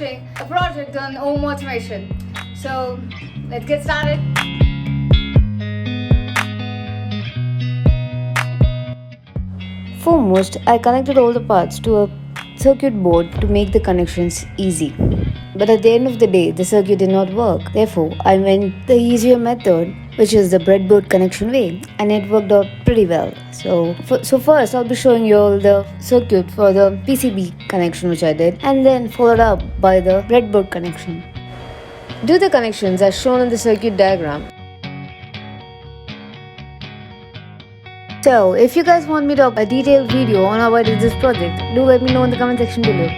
watching a project on home automation. So let's get started. Foremost, I connected all the parts to a circuit board to make the connections easy. But at the end of the day, the circuit did not work. Therefore, I went the easier method, which is the breadboard connection way, and it worked out pretty well. So first, I'll be showing you all the circuit for the PCB connection, which I did, and then followed up by the breadboard connection. Do the connections as shown in the circuit diagram. So, if you guys want me to upload a detailed video on how I did this project, do let me know in the comment section below.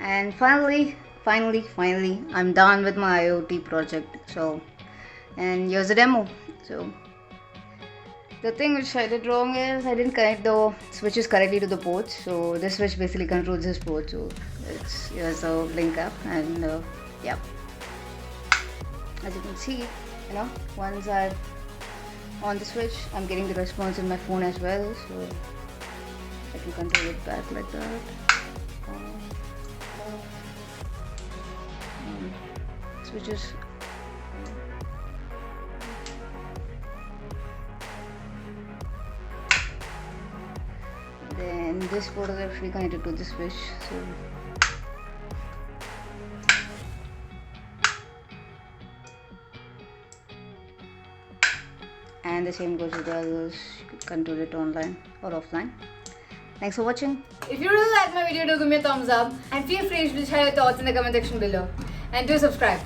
And finally, I'm done with my IoT project. So, and here's the demo. So, the thing which I did wrong is I didn't connect the switches correctly to the ports. So, this switch basically controls this port. So, here's the link up, and yeah, as you can see, once I on the switch, I'm getting the response in my phone as well, so I can control it back like that. Switches. Then this port is actually connected to the switch, so and the same goes with the others. You can control it online or offline. Thanks for watching. If you really like my video, do give me a thumbs up and feel free to share your thoughts in the comment section below. And do subscribe.